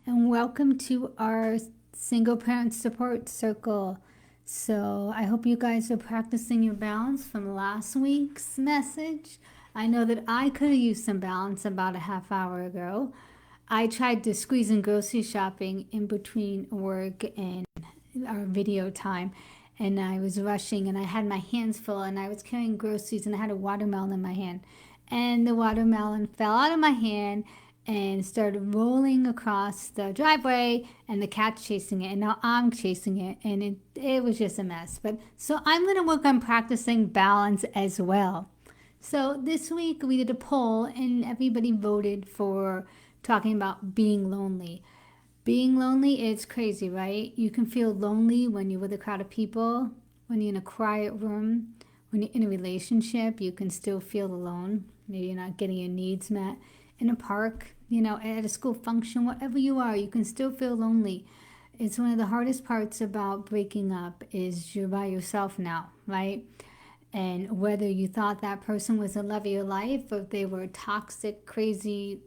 and welcome to our single parent support circle. So, I hope you guys are practicing your balance from last week's message. I know that I could have used some balance about a half hour ago. I tried to squeeze in grocery shopping in between work and our video time, and I was rushing and I had my hands full and I was carrying groceries and I had a watermelon in my hand. And the watermelon fell out of my hand and started rolling across the driveway, and the cat's chasing it, and now I'm chasing it, and it was just a mess. But so I'm going to work on practicing balance as well. So this week we did a poll and everybody voted for talking about being lonely. Being lonely is crazy, right? You can feel lonely when you're with a crowd of people, when you're in a quiet room, when you're in a relationship, you can still feel alone. Maybe you're not getting your needs met. In a park, at a school function, wherever you are, you can still feel lonely. It's one of the hardest parts about breaking up is you're by yourself now, right? And whether you thought that person was the love of your life or if they were toxic, crazy,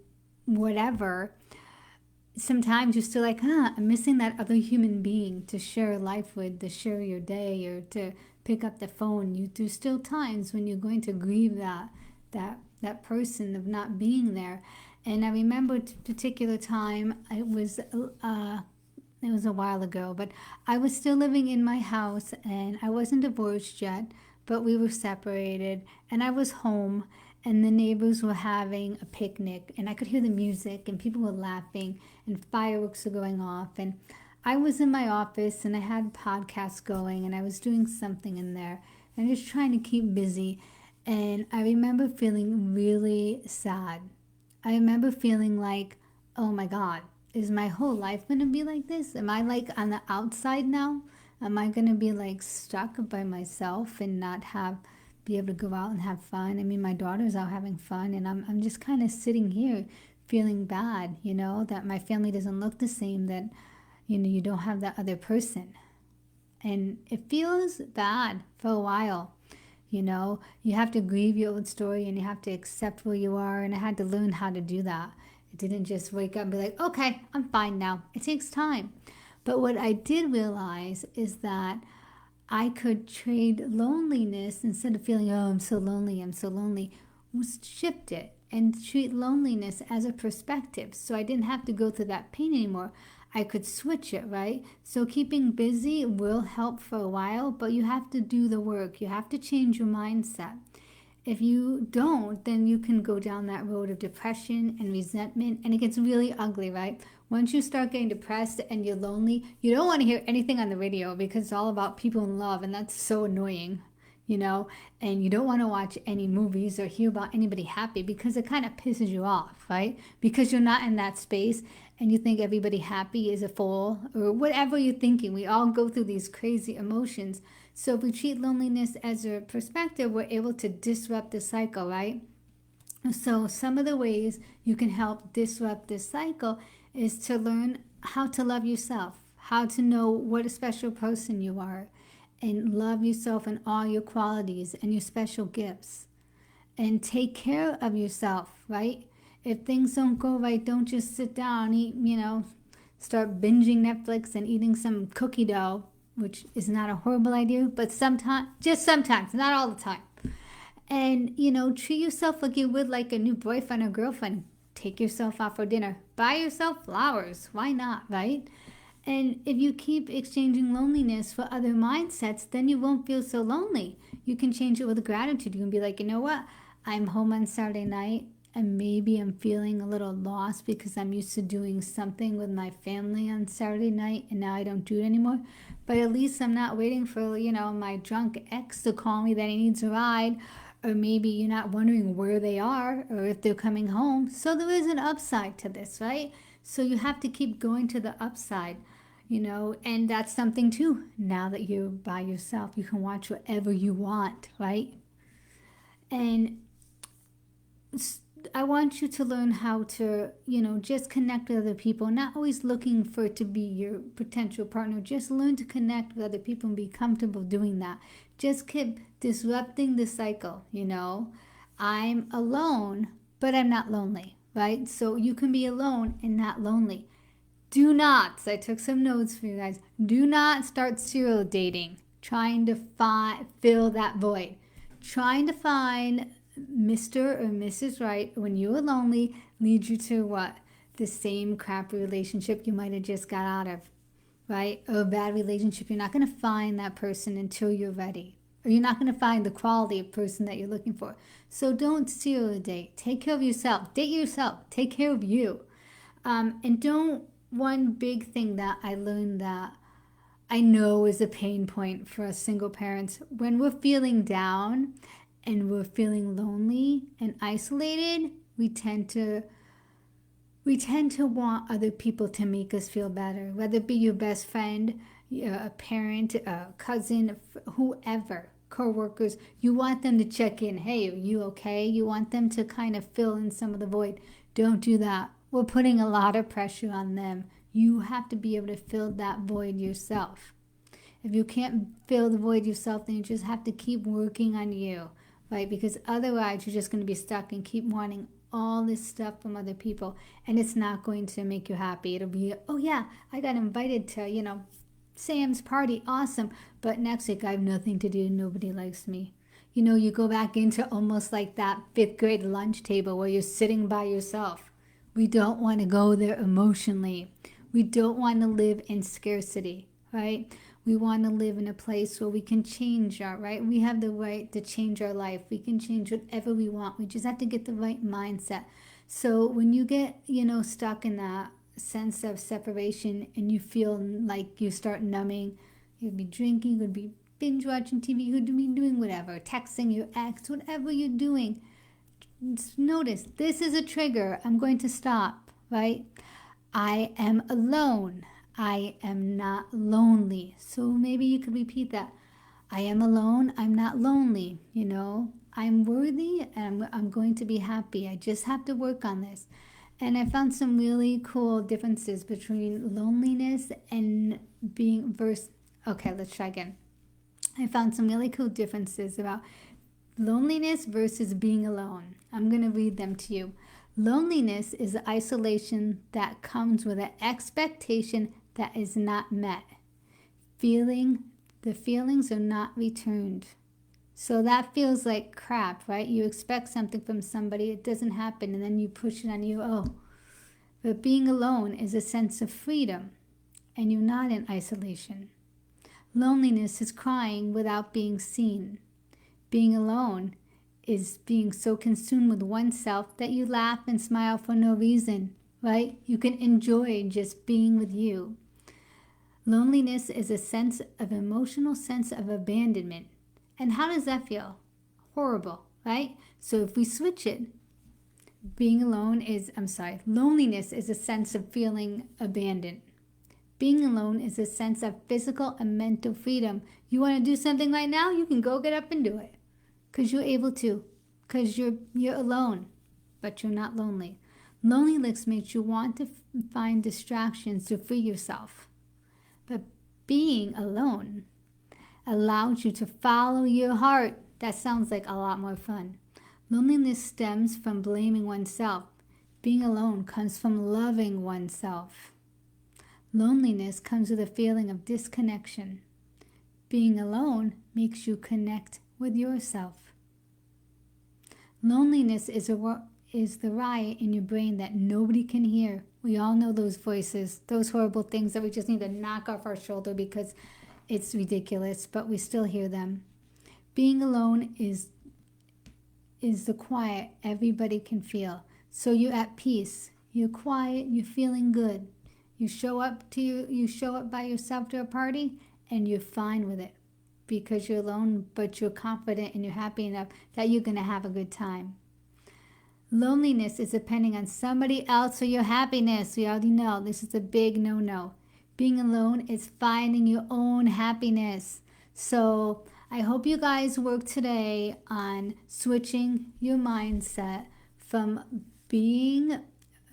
whatever, sometimes you're still like, I'm missing that other human being to share life with, to share your day, or to pick up the phone. There's still times when you're going to grieve that person of not being there. And I remember a particular time, it was a while ago, but I was still living in my house and I wasn't divorced yet, but we were separated and I was home and the neighbors were having a picnic and I could hear the music and people were laughing and fireworks were going off, and I was in my office and I had podcasts going and I was doing something in there and just trying to keep busy. And I remember feeling really sad. I remember feeling like, oh my God, is my whole life going to be like this? Am I like on the outside now? Am I going to be like stuck by myself and not be able to go out and have fun? I mean, my daughter's out having fun and I'm just kind of sitting here feeling bad, that my family doesn't look the same, that, you don't have that other person. And it feels bad for a while. You have to grieve your old story and you have to accept where you are. And I had to learn how to do that. It didn't just wake up and be like, okay, I'm fine now. It takes time. But what I did realize is that I could trade loneliness instead of feeling, oh, I'm so lonely, was shift it and treat loneliness as a perspective. So I didn't have to go through that pain anymore. I could switch it, right? So keeping busy will help for a while, but you have to do the work. You have to change your mindset. If you don't, then you can go down that road of depression and resentment, and it gets really ugly, right? Once you start getting depressed and you're lonely, you don't want to hear anything on the radio because it's all about people in love, and that's so annoying, and you don't want to watch any movies or hear about anybody happy because it kind of pisses you off, right? Because you're not in that space and you think everybody happy is a fool or whatever you're thinking. We all go through these crazy emotions. So if we treat loneliness as a perspective, we're able to disrupt the cycle, right? So some of the ways you can help disrupt this cycle is to learn how to love yourself, how to know what a special person you are, and love yourself and all your qualities and your special gifts. And take care of yourself, right? If things don't go right, don't just sit down, eat, start binging Netflix and eating some cookie dough, which is not a horrible idea, but just sometimes, not all the time. And, treat yourself like you would like a new boyfriend or girlfriend. Take yourself out for dinner. Buy yourself flowers. Why not, right? And if you keep exchanging loneliness for other mindsets, then you won't feel so lonely. You can change it with gratitude. You can be like, you know what? I'm home on Saturday night and maybe I'm feeling a little lost because I'm used to doing something with my family on Saturday night and now I don't do it anymore. But at least I'm not waiting for, my drunk ex to call me that he needs a ride. Or maybe you're not wondering where they are or if they're coming home. So there is an upside to this, right? So you have to keep going to the upside, and that's something too. Now that you're by yourself, you can watch whatever you want, right? And I want you to learn how to, just connect with other people, not always looking for it to be your potential partner. Just learn to connect with other people and be comfortable doing that. Just keep disrupting the cycle, I'm alone, but I'm not lonely, right? So you can be alone and not lonely. Do not, so I took some notes for you guys, do not start serial dating, trying to fill that void. Trying to find Mr. or Mrs. Right when you were lonely leads you to what? The same crappy relationship you might have just got out of, right? Or a bad relationship. You're not going to find that person until you're ready. Or you're not going to find the quality of person that you're looking for. So don't serial date. Take care of yourself. Date yourself. Take care of you. And don't, one big thing that I learned that I know is a pain point for us single parents, when we're feeling down and we're feeling lonely and isolated, we tend to want other people to make us feel better, whether it be your best friend, a parent, a cousin, whoever, co-workers. You want them to check in. Hey, are you okay? You want them to kind of fill in some of the void. Don't do that. We're putting a lot of pressure on them. You have to be able to fill that void yourself. If you can't fill the void yourself, then you just have to keep working on you, right? Because otherwise, you're just going to be stuck and keep wanting all this stuff from other people, and it's not going to make you happy. It'll be, oh yeah, I got invited to, Sam's party, awesome, but next week I have nothing to do, nobody likes me. You go back into almost like that 5th grade lunch table where you're sitting by yourself. We don't want to go there emotionally. We don't want to live in scarcity, right? We want to live in a place where we can change right? We have the right to change our life. We can change whatever we want. We just have to get the right mindset. So when you get, stuck in that sense of separation and you feel like you start numbing, you could be drinking, you could be binge watching TV, you could be doing whatever, texting your ex, whatever you're doing. Just notice, this is a trigger. I'm going to stop, right? I am alone. I am not lonely. So maybe you could repeat that. I am alone. I'm not lonely. I'm worthy and I'm going to be happy. I just have to work on this. And I found some really cool differences between loneliness and being okay, let's try again. I found some really cool differences about loneliness versus being alone. I'm going to read them to you. Loneliness is the isolation that comes with an expectation that is not met. The feelings are not returned. So that feels like crap, right? You expect something from somebody, it doesn't happen, and then you push it on you. But being alone is a sense of freedom, and you're not in isolation. Loneliness is crying without being seen. Being alone is being so consumed with oneself that you laugh and smile for no reason, right? You can enjoy just being with you. Loneliness is emotional sense of abandonment. And how does that feel? Horrible, right? So if we switch it, loneliness is a sense of feeling abandoned. Being alone is a sense of physical and mental freedom. You want to do something right now? You can go get up and do it. Because you're able to. Because you're alone. But you're not lonely. Loneliness makes you want to find distractions to free yourself. But being alone allows you to follow your heart. That sounds like a lot more fun. Loneliness stems from blaming oneself. Being alone comes from loving oneself. Loneliness comes with a feeling of disconnection. Being alone makes you connect with yourself. Loneliness is the riot in your brain that nobody can hear. We all know those voices, those horrible things that we just need to knock off our shoulder because it's ridiculous, but we still hear them. Being alone is the quiet everybody can feel. So you're at peace, you're quiet, you're feeling good. You show up by yourself to a party and you're fine with it because you're alone, but you're confident and you're happy enough that you're going to have a good time. Loneliness is depending on somebody else for your happiness. We already know this is a big no-no. Being alone is finding your own happiness. So I hope you guys work today on switching your mindset from being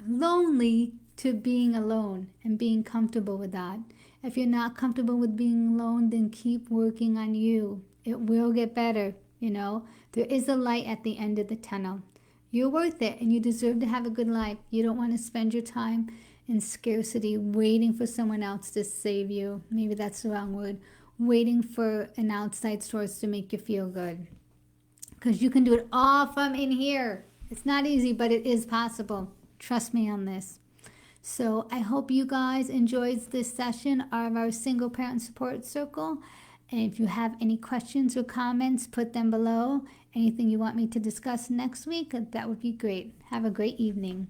lonely to being alone and being comfortable with that. If you're not comfortable with being alone, then keep working on you. It will get better, There is a light at the end of the tunnel. You're worth it and you deserve to have a good life. You don't want to spend your time in scarcity, waiting for someone else to save you. Maybe that's the wrong word. Waiting for an outside source to make you feel good. Because you can do it all from in here. It's not easy, but it is possible. Trust me on this. So I hope you guys enjoyed this session of our single parent support circle. And if you have any questions or comments, put them below. Anything you want me to discuss next week, that would be great. Have a great evening.